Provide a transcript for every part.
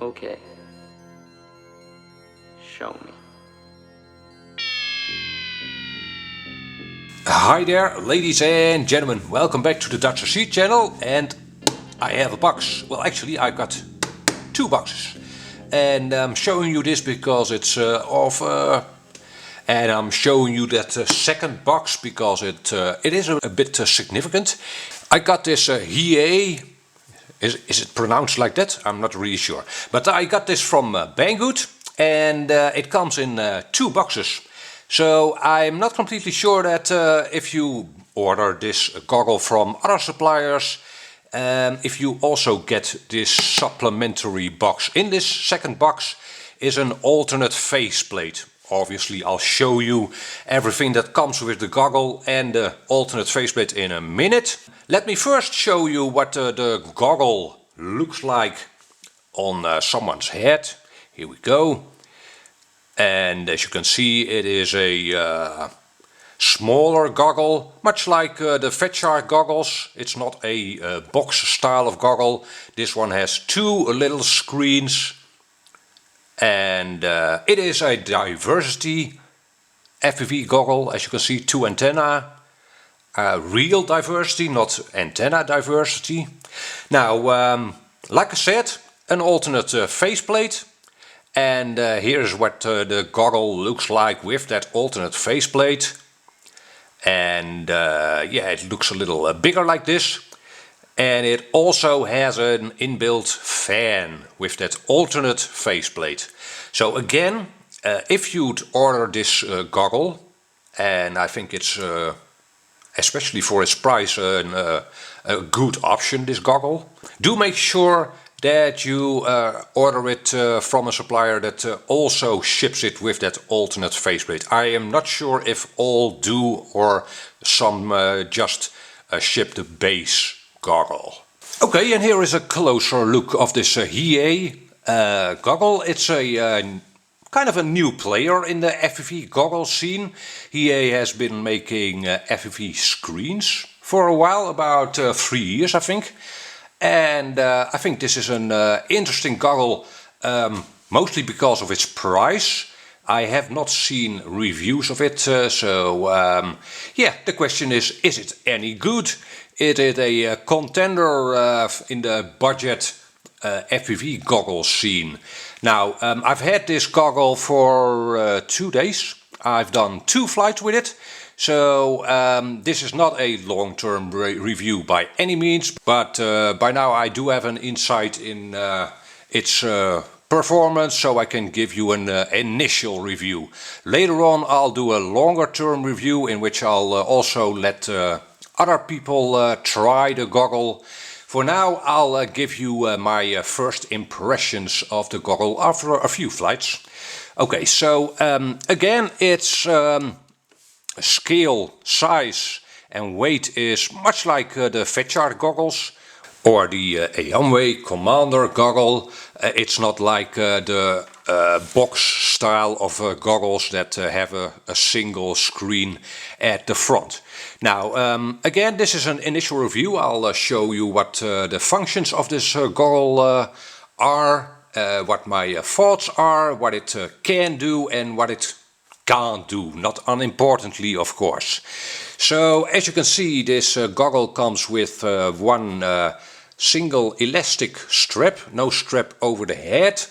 Okay. Show me. Hi there, ladies and gentlemen. Welcome back to the DutchRC channel, and I have a box. Well, actually, I've got two boxes, and I'm showing you this because it's and I'm showing you that second box because it is a bit significant. I got this Hiee. Is it pronounced like that? I'm not really sure. But I got this from Banggood, and it comes in two boxes. So I'm not completely sure that if you order this goggle from other suppliers, if you also get this supplementary box. In this second box is an alternate faceplate. Obviously I'll show you everything that comes with the goggle and the alternate faceplate in a minute. Let me first show you what the goggle looks like on someone's head. Here we go. And as you can see, it is a smaller goggle, much like the Fatshark goggles. It's not a box style of goggle. This one has two little screens, and it is a diversity FPV goggle. As you can see, two antennae, real diversity, not antenna diversity. Now, like I said, an alternate faceplate. And here's what the goggle looks like with that alternate faceplate. And yeah, it looks a little bigger like this. And it also has an inbuilt fan with that alternate faceplate. So again, if you'd order this goggle, and I think it's especially for its price a good option, this goggle, do make sure that you order it from a supplier that also ships it with that alternate faceplate. I am not sure if all do or some just ship the base goggle. Okay, and here is a closer look of this Hiee goggle. It's a kind of a new player in the FPV goggle scene. Hiee has been making FPV screens for a while, about 3 years I think. And I think this is an interesting goggle, mostly because of its price. I have not seen reviews of it, yeah, the question is it any good? Is it a contender in the budget FPV goggle scene? Now, I've had this goggle for 2 days. I've done 2 flights with it. So this is not a long-term review by any means, but by now I do have an insight in its performance, so I can give you an initial review. Later on I'll do a longer-term review in which I'll also let other people try the goggle. For now I'll give you my first impressions of the goggle after a few flights. Okay, so again, it's scale, size and weight is much like the Fatshark goggles or the Aomway Commander goggle. It's not like the box style of goggles that have a single screen at the front. Now, again, this is an initial review. I'll show you what the functions of this goggle are, what my thoughts are, what it can do and what it can't do, not unimportantly of course. So as you can see, this goggle comes with one single elastic strap, no strap over the head,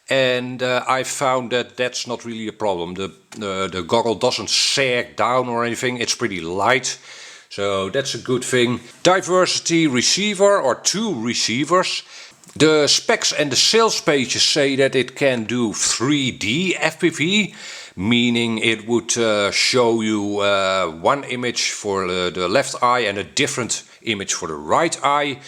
and I found that that's not really a problem. The goggle doesn't sag down or anything, it's pretty light, so that's a good thing. Diversity receiver or 2 receivers. The specs and the sales pages say that it can do 3D FPV, meaning it would show you one image for the left eye and a different image for the right eye.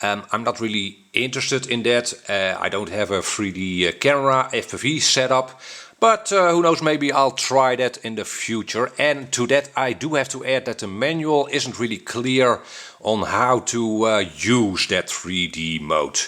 I'm not really interested in that. I don't have a 3D camera FPV setup, but who knows, maybe I'll try that in the future. And to that I do have to add that the manual isn't really clear on how to use that 3D mode.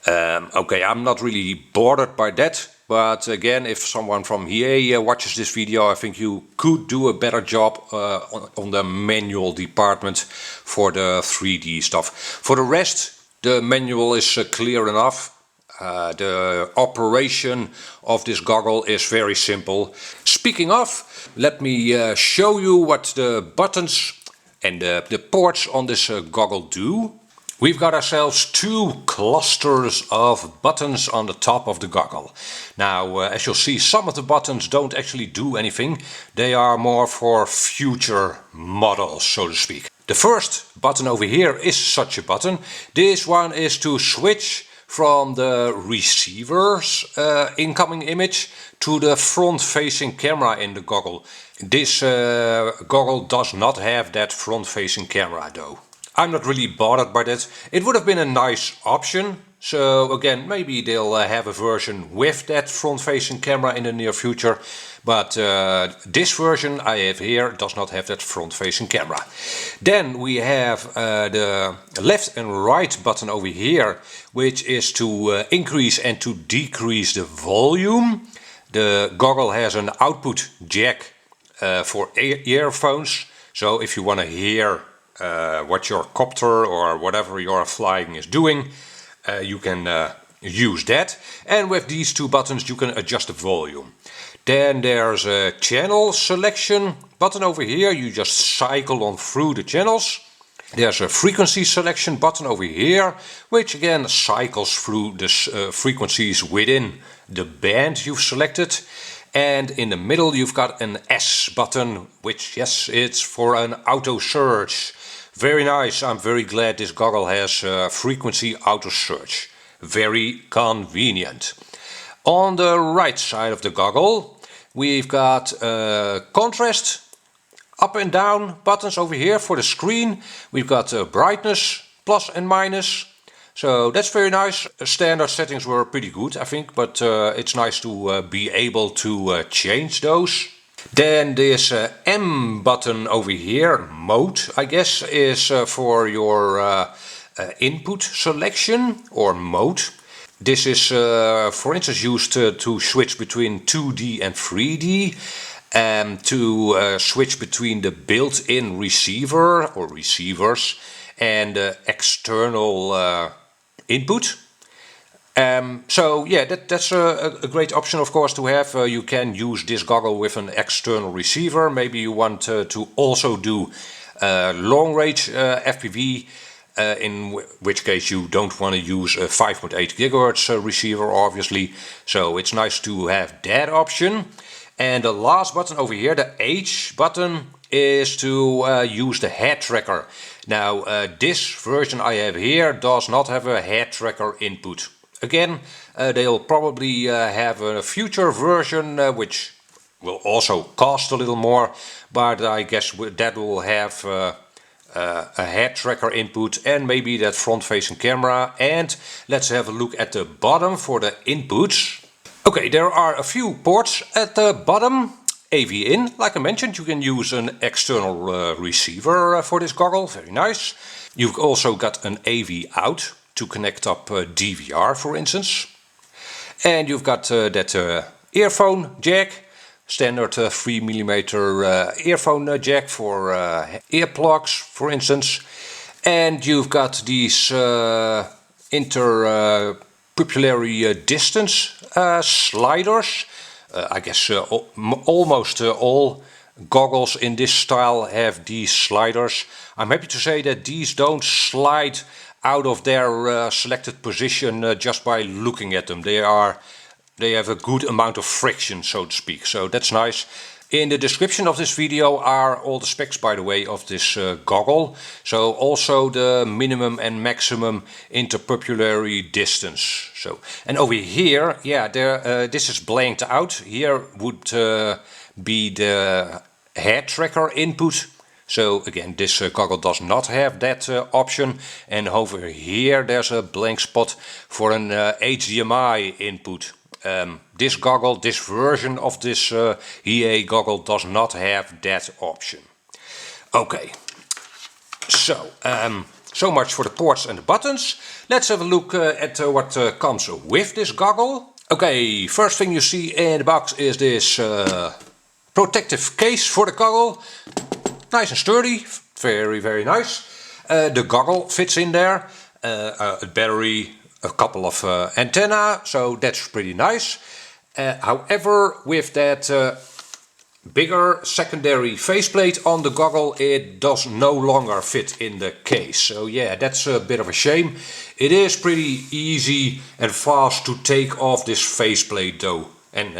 Okay, I'm not really bothered by that, but again, if someone from Hiee watches this video, I think you could do a better job on the manual department for the 3D stuff. For the rest, the manual is clear enough. The operation of this goggle is very simple. Speaking of, let me show you what the buttons and the ports on this goggle do. We've got ourselves two clusters of buttons on the top of the goggle. Now, as you'll see, some of the buttons don't actually do anything. They are more for future models, so to speak. The first button over here is such a button. This one is to switch from the receiver's incoming image to the front-facing camera in the goggle. This goggle does not have that front-facing camera though. I'm not really bothered by that. It would have been a nice option. So again, maybe they'll have a version with that front-facing camera in the near future. But this version I have here does not have that front-facing camera. Then we have the left and right button over here, which is to increase and to decrease the volume. The goggle has an output jack for earphones. So if you want to hear what your copter or whatever you're flying is doing, you can use that. And with these two buttons you can adjust the volume. Then there's a channel selection button over here. You just cycle on through the channels. There's a frequency selection button over here, which again cycles through the frequencies within the band you've selected. And in the middle you've got an S button, which, yes, it's for an auto search. Very nice. I'm very glad this goggle has frequency auto search. Very convenient. On the right side of the goggle we've got contrast, up and down buttons over here for the screen. We've got brightness, plus and minus. So that's very nice. Standard settings were pretty good, I think, but it's nice to be able to change those. Then this M button over here, mode, I guess, is for your input selection or mode. This is for instance used to switch between 2D and 3D, to switch between the built-in receiver or receivers and external input. So yeah, that's a great option, of course, to have. You can use this goggle with an external receiver. Maybe you want to also do long range FPV, in which case you don't want to use a 5.8 GHz receiver, obviously. So it's nice to have that option. And the last button over here, the H button, is to use the head tracker. Now this version I have here does not have a head tracker input. Again, they'll probably have a future version which will also cost a little more, but I guess that will have a head tracker input and maybe that front-facing camera. And let's have a look at the bottom for the inputs. Okay, there are a few ports at the bottom. AV in, like I mentioned, you can use an external receiver for this goggle, very nice. You've also got an AV out to connect up DVR, for instance. And you've got that earphone jack, standard 3mm earphone jack for earplugs, for instance. And you've got these interpupillary distance sliders. I guess almost all goggles in this style have these sliders. I'm happy to say that these don't slide out of their selected position just by looking at them. They have a good amount of friction, so to speak, so that's nice. In the description of this video are all the specs, by the way, of this goggle. So also the minimum and maximum interpupillary distance. So, and over here, yeah, this is blanked out. Here would be the head tracker input. So again, this goggle does not have that option. And over here there's a blank spot for an HDMI input. This goggle, this version of this Hiee goggle does not have that option. Okay, so so much for the ports and the buttons. Let's have a look at what comes with this goggle. Okay, first thing you see in the box is this protective case for the goggle. Nice and sturdy, very, very nice. The goggle fits in there, a battery, a couple of antennae, so that's pretty nice. However, with that bigger secondary faceplate on the goggle, it does no longer fit in the case. So yeah, that's a bit of a shame. It is pretty easy and fast to take off this faceplate though and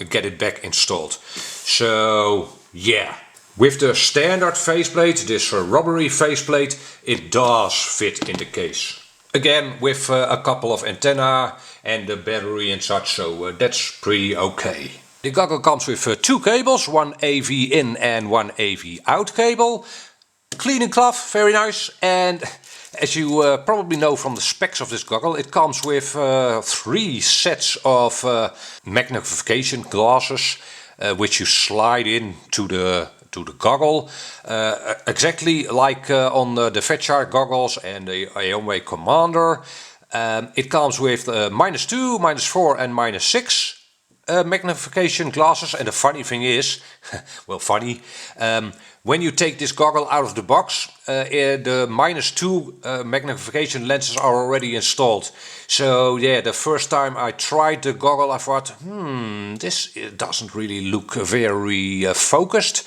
get it back installed. So yeah, with the standard faceplate, this rubbery faceplate, it does fit in the case. Again, with a couple of antennae and the battery and such, so that's pretty okay. The goggle comes with two cables, one AV in and one AV out cable. Cleaning cloth, very nice. And as you probably know from the specs of this goggle, it comes with 3 sets of magnification glasses, which you slide in to the goggle, exactly like on the Fatshark goggles and the Aomway Commander. It comes with -2, -4 and -6 magnification glasses, and the funny thing is, well funny, when you take this goggle out of the box, the -2 magnification lenses are already installed. So yeah, the first time I tried the goggle I thought, this doesn't really look very focused.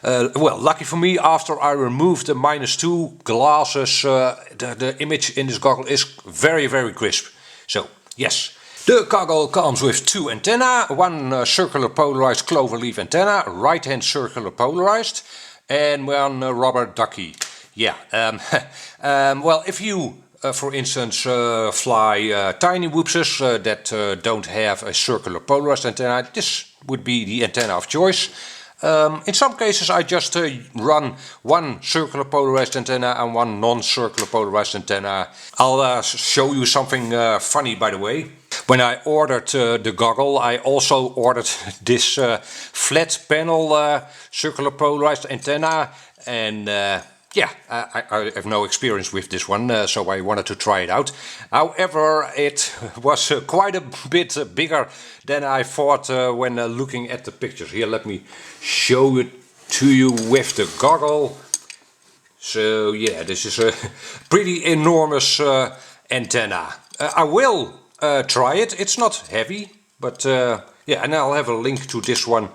Well, lucky for me, after I removed the -2 glasses, the image in this goggle is very, very crisp. So yes. The goggle comes with 2 antennae, one circular polarized cloverleaf antenna, right-hand circular polarized, and one rubber ducky. Yeah, well, if you, for instance, fly tiny whoopses that don't have a circular polarized antenna, this would be the antenna of choice. In some cases I just run one circular polarized antenna and one non-circular polarized antenna. I'll show you something funny, by the way. When I ordered the goggle, I also ordered this flat panel circular polarized antenna, and yeah, I have no experience with this one, so I wanted to try it out. However, it was quite a bit bigger than I thought when looking at the pictures. Here, let me show it to you with the goggle. So yeah, this is a pretty enormous antenna. I will try it. It's not heavy, but yeah, and I'll have a link to this one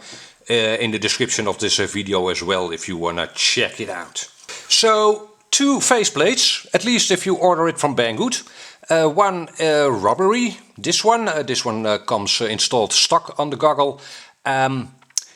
in the description of this video as well if you wanna check it out. So 2 faceplates, at least if you order it from Banggood. One rubbery, this one comes installed stock on the goggle.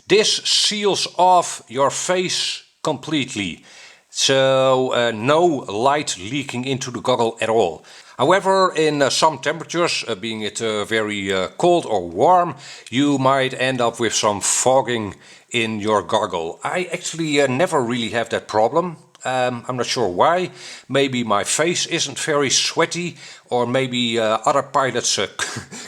This seals off your face completely, so no light leaking into the goggle at all. However, in some temperatures, being it very cold or warm, you might end up with some fogging in your goggle. I actually never really have that problem. I'm not sure why. Maybe my face isn't very sweaty, or maybe other pilots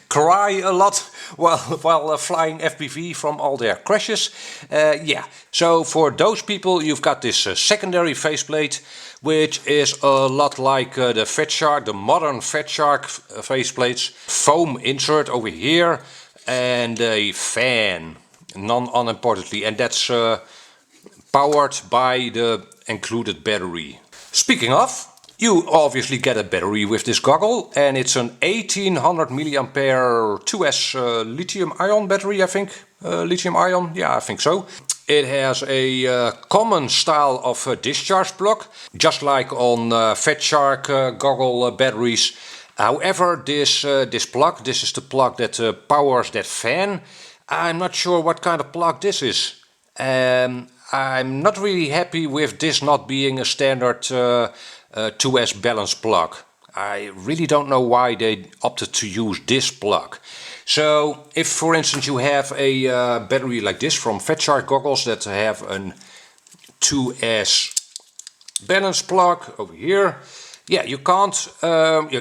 cry a lot while flying FPV from all their crashes. Yeah, so for those people you've got this secondary faceplate, which is a lot like the Fatshark, the modern Fatshark faceplates. Foam insert over here and a fan, unimportantly, and that's powered by the included battery. Speaking of, you obviously get a battery with this goggle, and it's an 1800 mAh 2S lithium ion battery, I think. Lithium ion, yeah, I think so. It has a common style of discharge plug, just like on Fatshark goggle batteries. However, this plug, this is the plug that powers that fan. I'm not sure what kind of plug this is. I'm not really happy with this not being a standard 2S balance plug. I really don't know why they opted to use this plug. So if, for instance, you have a battery like this from Fatshark goggles that have a 2S balance plug over here, yeah, you can't.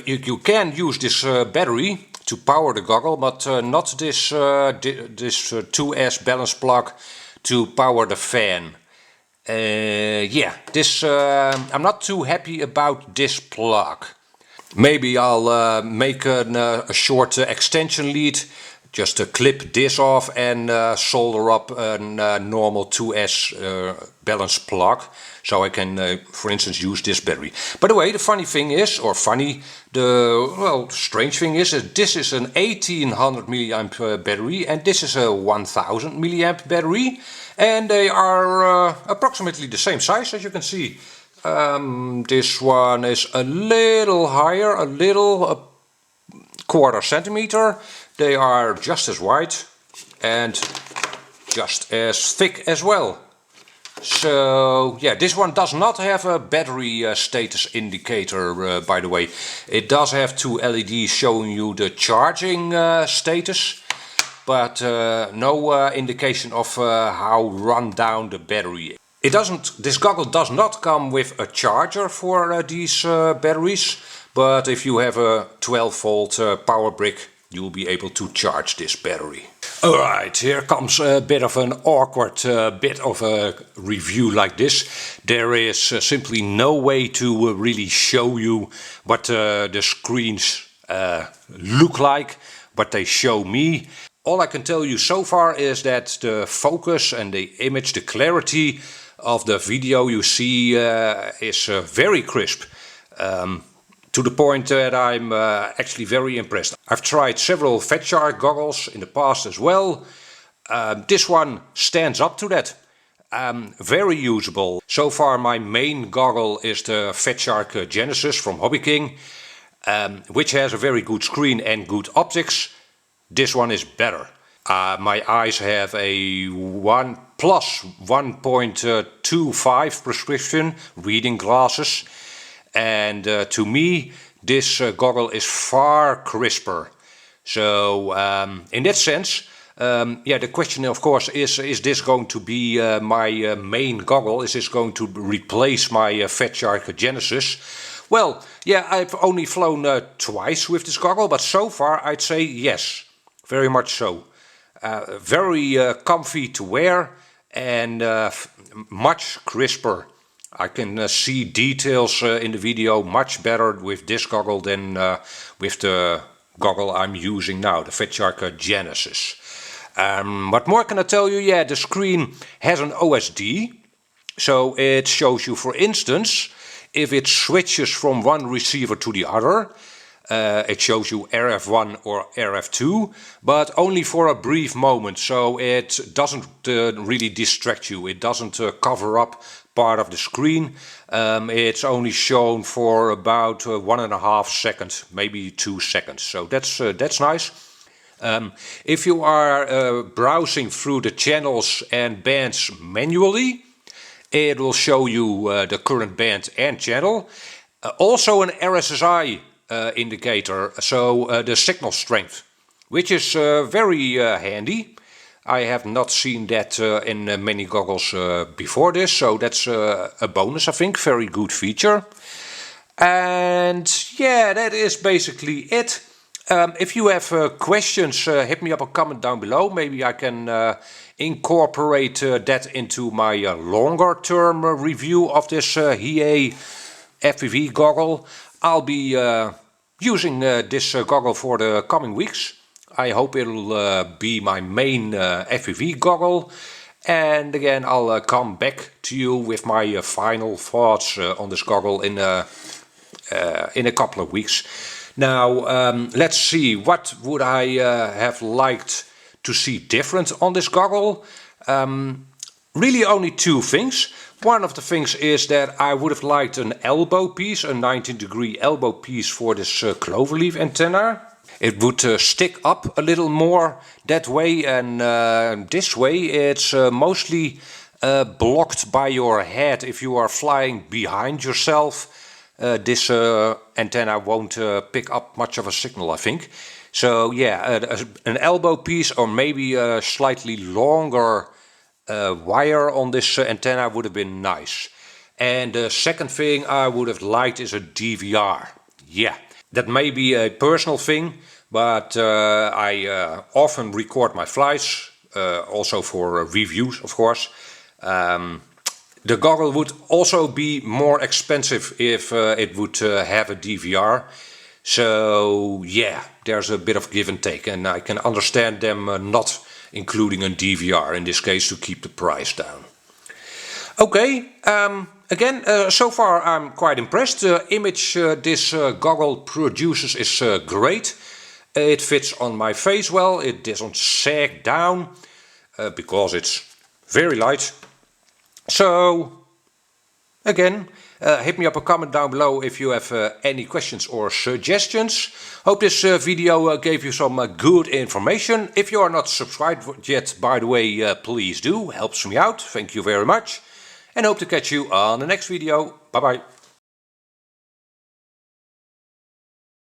You can use this battery to power the goggle, but not this 2S balance plug to power the fan. Yeah, this I'm not too happy about this plug. Maybe I'll make a short extension lead just clip this off and solder up a normal 2S balance plug, so I can, for instance, use this battery. By the way, the funny thing is, or funny, strange thing is that this is an 1800 milliamp battery and this is a 1000 milliamp battery, and they are approximately the same size, as you can see. This one is a little higher, a quarter centimeter. They are just as wide and just as thick as well. So yeah, this one does not have a battery status indicator, by the way. It does have two LEDs showing you the charging status, but no indication of how run down the battery. This goggle does not come with a charger for these batteries, but if you have a 12 volt power brick, you will be able to charge this battery. Alright, here comes a bit of an awkward bit of a review like this. There is simply no way to really show you what the screens look like, what they show me. All I can tell you so far is that the focus and the image, the clarity of the video you see is very crisp. To the point that I'm actually very impressed. I've tried several Fatshark goggles in the past as well. This one stands up to that. Very usable. So far my main goggle is the Fatshark Genesis from Hobby King, which has a very good screen and good optics. This one is better. My eyes have a 1 plus 1.25 prescription reading glasses. And to me, this goggle is far crisper. So in that sense, yeah, the question of course is this going to be my main goggle? Is this going to replace my Fatshark Genesis? Well, yeah, I've only flown twice with this goggle, but so far I'd say yes, very much so. Very comfy to wear and much crisper. I can see details in the video much better with this goggle than with the goggle I'm using now, the Fatshark Genesis. What more can I tell you? Yeah, the screen has an OSD, so it shows you, for instance, if it switches from one receiver to the other. It shows you RF1 or RF2, but only for a brief moment, so it doesn't really distract you. It doesn't cover up part of the screen. It's only shown for about 1.5 seconds, maybe 2 seconds. So that's nice. If you are browsing through the channels and bands manually, it will show you the current band and channel. Also an RSSI indicator, so the signal strength, which is very handy. I have not seen that in many goggles before this, so that's a bonus, I think. Very good feature. And yeah, that is basically it. If you have questions, hit me up a comment down below. Maybe I can incorporate that into my longer term review of this Hiee FPV goggle. I'll be using this goggle for the coming weeks. I hope it'll be my main FPV goggle, and again I'll come back to you with my final thoughts on this goggle in a couple of weeks. Now let's see, what would I have liked to see different on this goggle? Really only two things. One of the things is that I would have liked an elbow piece, a 90-degree elbow piece for this cloverleaf antenna. It would stick up a little more that way, and this way it's mostly blocked by your head. If you are flying behind yourself, this antenna won't pick up much of a signal, I think. So yeah, an elbow piece or maybe a slightly longer wire on this antenna would have been nice. And the second thing I would have liked is a DVR. Yeah. That may be a personal thing, but I often record my flights, also for reviews, of course. The goggle would also be more expensive if it would have a DVR. So yeah, there's a bit of give and take, and I can understand them not including a DVR in this case to keep the price down. Okay, again, so far I'm quite impressed. The image this goggle produces is great. It fits on my face well, it doesn't sag down because it's very light. So again, hit me up a comment down below if you have any questions or suggestions. Hope this video gave you some good information. If you are not subscribed yet, by the way, please do. Helps me out. Thank you very much. And hope to catch you on the next video. Bye bye.